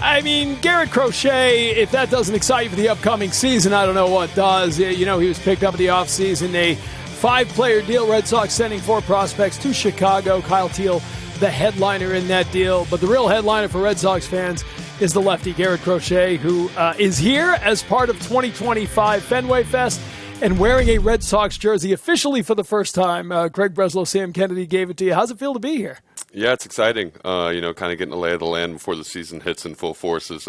I mean, Garrett Crochet, if that doesn't excite you for the upcoming season, I don't know what does. You know, he was picked up in the offseason, a 5-player deal. Red Sox sending 4 prospects to Chicago. Kyle Teal, the headliner in that deal. But the real headliner for Red Sox fans is the lefty, Garrett Crochet, who is here as part of 2025 Fenway Fest and wearing a Red Sox jersey officially for the first time. Craig Breslow, Sam Kennedy gave it to you. How's it feel to be here? Yeah, it's exciting. You know, kind of getting the lay of the land before the season hits in full force is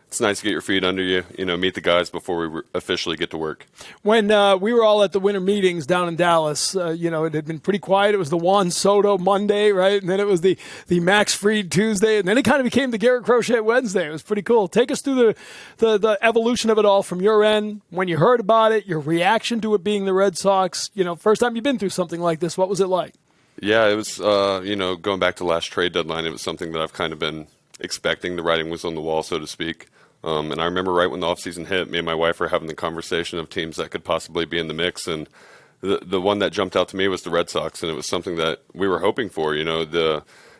it's nice to get your feet under you, meet the guys before we officially get to work. When we were all at the winter meetings down in Dallas, it had been pretty quiet. It was the Juan Soto Monday, right? And then it was the Max Fried Tuesday. And then it kind of became the Garrett Crochet Wednesday. It was pretty cool. Take us through the evolution of it all from your end, when you heard about it, your reaction to it being the Red Sox. First time you've been through something like this, what was it like? Yeah, it was, going back to last trade deadline, it was something that I've kind of been expecting. The writing was on the wall, so to speak. And I remember right when the offseason hit, me and my wife were having the conversation of teams that could possibly be in the mix. And the one that jumped out to me was the Red Sox. And it was something that we were hoping for,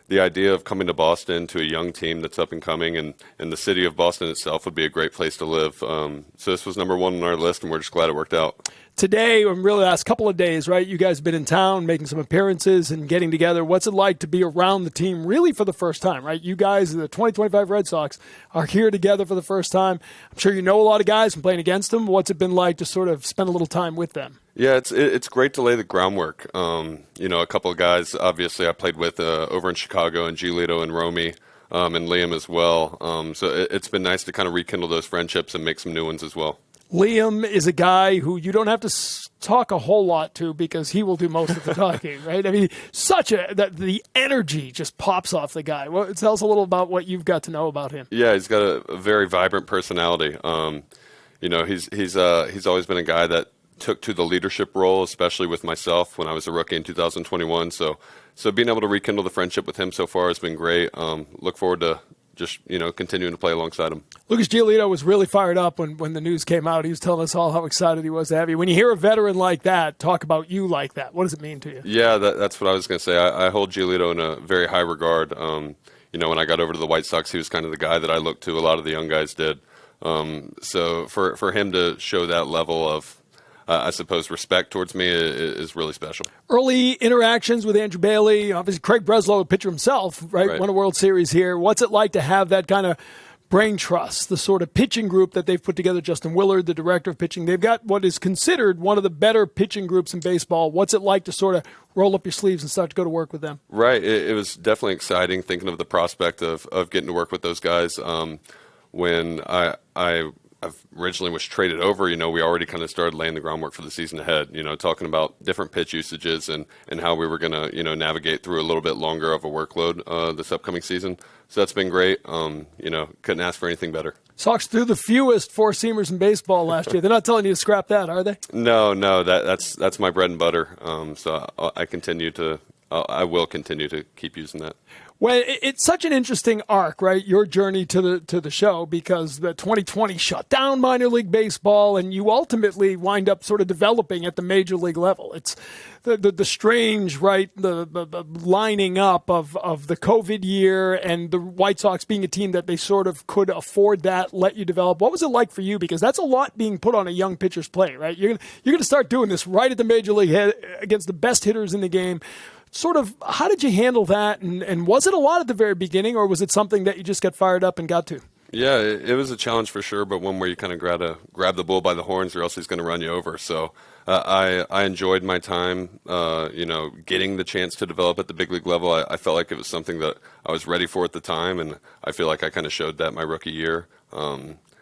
the idea of coming to Boston to a young team that's up and coming, and the city of Boston itself would be a great place to live. So this was number one on our list, and we're just glad it worked out. Today, and really the last couple of days, right, you guys have been in town making some appearances and getting together. What's it like to be around the team really for the first time, right? You guys, the 2025 Red Sox, are here together for the first time. I'm sure you know a lot of guys from playing against them. What's it been like to sort of spend a little time with them? Yeah, it's great to lay the groundwork. A couple of guys, obviously, I played with over in Chicago, and Giolito and Romy, and Liam as well. So it's been nice to kind of rekindle those friendships and make some new ones as well. Liam is a guy who you don't have to talk a whole lot to because he will do most of the talking, right? I mean, the energy just pops off the guy. Well, tell us a little about what you've got to know about him. Yeah, he's got a very vibrant personality. He's always been a guy that took to the leadership role, especially with myself when I was a rookie in 2021. So being able to rekindle the friendship with him so far has been great. Look forward to just, continuing to play alongside him. Lucas Giolito was really fired up when the news came out. He was telling us all how excited he was to have you. When you hear a veteran like that talk about you like that, what does it mean to you? Yeah, that's what I was going to say. I hold Giolito in a very high regard. When I got over to the White Sox, he was kind of the guy that I looked to. A lot of the young guys did. So for him to show that level of, I suppose, respect towards me is really special. Early interactions with Andrew Bailey, obviously Craig Breslow, a pitcher himself, right? Won a World Series here. What's it like to have that kind of brain trust, the sort of pitching group that they've put together? Justin Willard, the director of pitching, they've got what is considered one of the better pitching groups in baseball. What's it like to sort of roll up your sleeves and start to go to work with them? Right. It was definitely exciting thinking of the prospect of getting to work with those guys. When I originally was traded over, we already kind of started laying the groundwork for the season ahead, talking about different pitch usages and how we were going to, navigate through a little bit longer of a workload this upcoming season. So that's been great. Couldn't ask for anything better. Sox threw the fewest four-seamers in baseball last year. They're not telling you to scrap that, are they? No, that's my bread and butter. So I will continue to keep using that. Well, it's such an interesting arc, right? Your journey to the show, because the 2020 shut down minor league baseball, and you ultimately wind up sort of developing at the major league level. It's the strange, right? The lining up of the COVID year and the White Sox being a team that they sort of could afford that, let you develop. What was it like for you? Because that's a lot being put on a young pitcher's plate, right? You're going to start doing this right at the major league against the best hitters in the game. Sort of, how did you handle that? And was it a lot at the very beginning, or was it something that you just got fired up and got to? Yeah, it was a challenge for sure, but one where you kind of grab the bull by the horns, or else he's going to run you over. So I enjoyed my time, getting the chance to develop at the big league level. I felt like it was something that I was ready for at the time, and I feel like I kind of showed that my rookie year.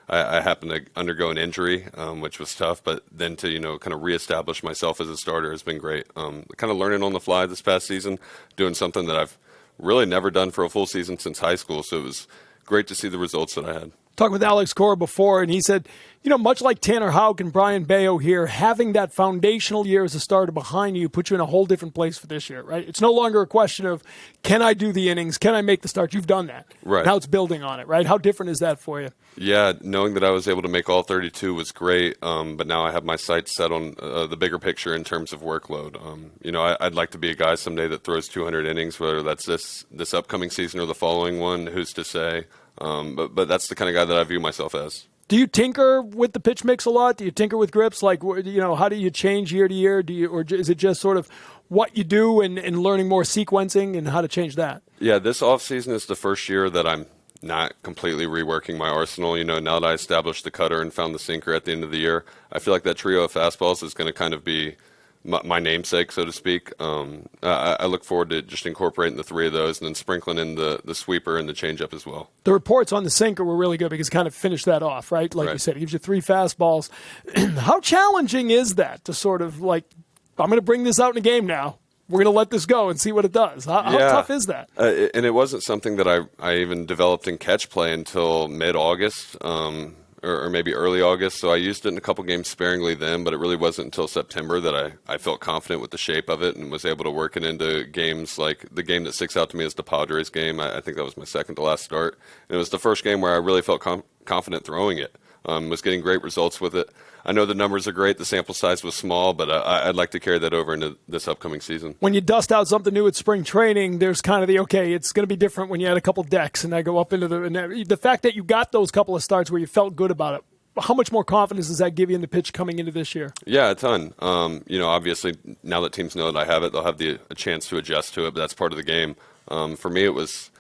I happened to undergo an injury, which was tough, but then to, kind of reestablish myself as a starter has been great. Kind of learning on the fly this past season, doing something that I've really never done for a full season since high school. So it was great to see the results that I had. Talked with Alex Cora before, and he said, much like Tanner Houck and Brian Bayo here, having that foundational year as a starter behind you puts you in a whole different place for this year, right? It's no longer a question of, can I do the innings? Can I make the start? You've done that. Right. Now it's building on it, right? How different is that for you? Yeah, knowing that I was able to make all 32 was great, but now I have my sights set on the bigger picture in terms of workload. I'd like to be a guy someday that throws 200 innings, whether that's this upcoming season or the following one, who's to say. But that's the kind of guy that I view myself as. Do you tinker with the pitch mix a lot? Do you tinker with grips? Like, how do you change year to year? Or is it just sort of what you do and learning more sequencing and how to change that? Yeah, this offseason is the first year that I'm not completely reworking my arsenal. Now that I established the cutter and found the sinker at the end of the year, I feel like that trio of fastballs is going to kind of be my namesake, so to speak. I look forward to just incorporating the three of those and then sprinkling in the sweeper and the changeup as well. The reports on the sinker were really good because it kind of finished that off, right? Like you said, it gives you three fastballs. How challenging is that to sort of like, I'm going to bring this out in a game now. We're going to let this go and see what it does. How tough is that? And it wasn't something that I even developed in catch play until mid-August. Or maybe early August, so I used it in a couple games sparingly then, but it really wasn't until September that I felt confident with the shape of it and was able to work it into games like the game that sticks out to me is the Padres game. I think that was my second to last start. And it was the first game where I really felt confident throwing it. Was getting great results with it. I know the numbers are great. The sample size was small, but I'd like to carry that over into this upcoming season. When you dust out something new at spring training, there's kind of it's going to be different when you add a couple decks and I go up into the fact that you got those couple of starts where you felt good about it. How much more confidence does that give you in the pitch coming into this year? Yeah, a ton. Obviously, now that teams know that I have it, they'll have a chance to adjust to it, but that's part of the game. For me, it was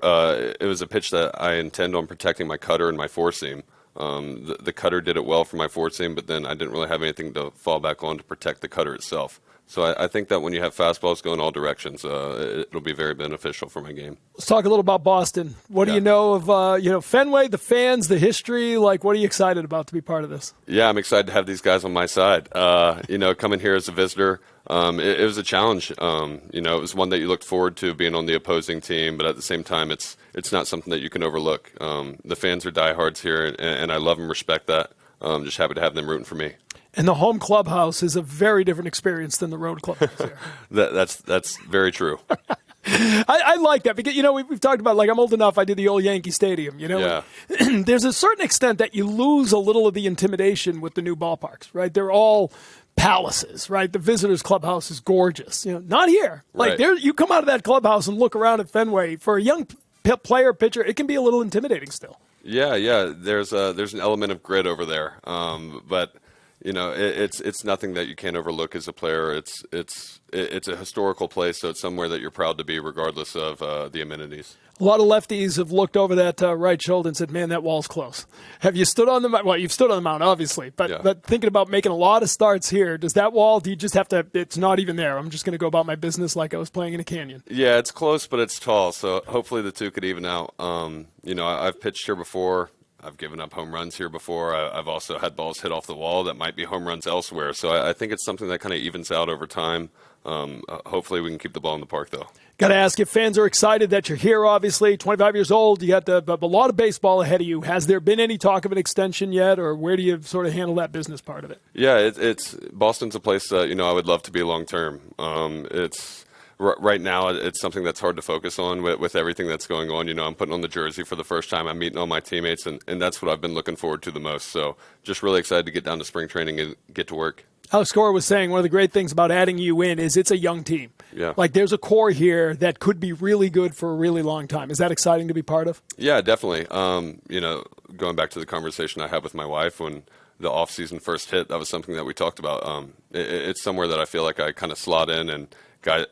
a pitch that I intend on protecting my cutter and my four seam. The cutter did it well for my four seam, but then I didn't really have anything to fall back on to protect the cutter itself. So I think that when you have fastballs going all directions, it'll be very beneficial for my game. Let's talk a little about Boston. What do you know of Fenway, the fans, the history? Like, what are you excited about to be part of this? Yeah, I'm excited to have these guys on my side. Coming here as a visitor, it was a challenge. It was one that you looked forward to being on the opposing team, but at the same time, it's not something that you can overlook. The fans are diehards here, and I love and respect that. Just happy to have them rooting for me. And the home clubhouse is a very different experience than the road clubhouse here. That's very true. I like that because, we've talked about, like, I'm old enough, I did the old Yankee Stadium, Yeah. There's a certain extent that you lose a little of the intimidation with the new ballparks, right? They're all palaces, right? The visitors clubhouse is gorgeous. Not here. Like, you come out of that clubhouse and look around at Fenway. For a young player, pitcher, it can be a little intimidating still. Yeah. There's an element of grit over there, but it's nothing that you can't overlook as a player. It's a historical place, so it's somewhere that you're proud to be, regardless of the amenities. A lot of lefties have looked over that right shoulder and said, "Man, that wall's close." Have you stood on the mound? Well, you've stood on the mound, obviously, but thinking about making a lot of starts here, does that wall? Do you just have to? It's not even there. I'm just going to go about my business like I was playing in a canyon. Yeah, it's close, but it's tall, so hopefully the two could even out. I've pitched here before. I've given up home runs here before. I've also had balls hit off the wall that might be home runs elsewhere. So I think it's something that kind of evens out over time. Hopefully we can keep the ball in the park, though. Got to ask if fans are excited that you're here, obviously. 25 years old, you got a lot of baseball ahead of you. Has there been any talk of an extension yet, or where do you sort of handle that business part of it? Yeah, it's Boston's a place that, I would love to be long-term. Right now, it's something that's hard to focus on with everything that's going on. I'm putting on the jersey for the first time. I'm meeting all my teammates, and that's what I've been looking forward to the most. So just really excited to get down to spring training and get to work. Alex Cora was saying one of the great things about adding you in is it's a young team. Yeah. Like, there's a core here that could be really good for a really long time. Is that exciting to be part of? Yeah, definitely. Going back to the conversation I had with my wife when the off-season first hit, that was something that we talked about. It's somewhere that I feel like I kind of slot in, and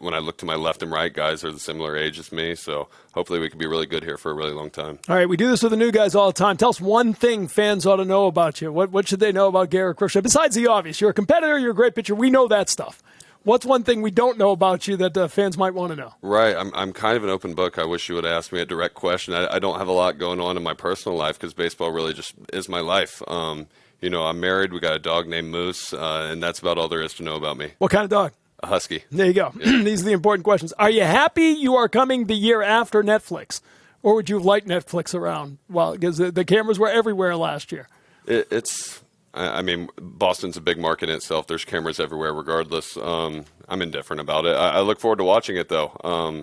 when I look to my left and right, guys are the similar age as me, so hopefully we can be really good here for a really long time. All right, we do this with the new guys all the time. Tell us one thing fans ought to know about you. What should they know about Garrett Crochet? Besides the obvious, you're a competitor, you're a great pitcher. We know that stuff. What's one thing we don't know about you that fans might want to know? Right, I'm kind of an open book. I wish you would ask me a direct question. I don't have a lot going on in my personal life because baseball really just is my life. I'm married. We got a dog named Moose, and that's about all there is to know about me. What kind of dog? A husky. There you go. Yeah. These are the important questions. Are you happy you are coming the year after Netflix? Or would you have liked Netflix around? Well, because the cameras were everywhere last year. Boston's a big market in itself. There's cameras everywhere regardless. I'm indifferent about it. I look forward to watching it, though.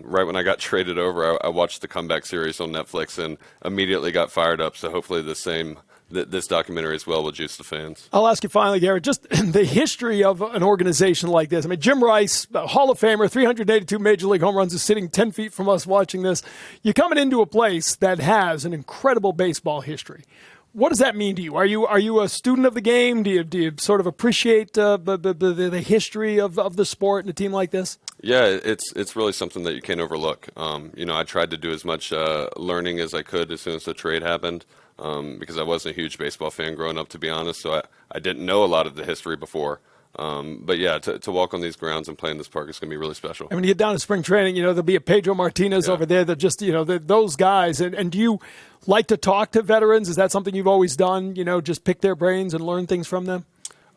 Right when I got traded over, I watched the comeback series on Netflix and immediately got fired up. So hopefully the same this documentary as well will juice the fans. I'll ask you finally, Garrett, just the history of an organization like this. I mean, Jim Rice, Hall of Famer, 382 Major League home runs, is sitting 10 feet from us watching this. You're coming into a place that has an incredible baseball history. What does that mean to you? Are you a student of the game? Do you sort of appreciate the history of the sport and a team like this? Yeah, it's really something that you can't overlook. I tried to do as much learning as I could as soon as the trade happened, because I wasn't a huge baseball fan growing up, to be honest. So I didn't know a lot of the history before. But yeah, to walk on these grounds and play in this park is going to be really special. And when you get down to spring training, there'll be a Pedro Martinez over there that just, those guys. And do you like to talk to veterans? Is that something you've always done, just pick their brains and learn things from them?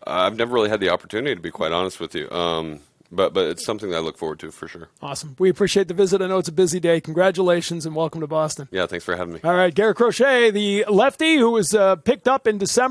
I've never really had the opportunity, to be quite honest with you. But it's something that I look forward to for sure. Awesome. We appreciate the visit. I know it's a busy day. Congratulations and welcome to Boston. Yeah, thanks for having me. All right, Garrett Crochet, the lefty who was picked up in December.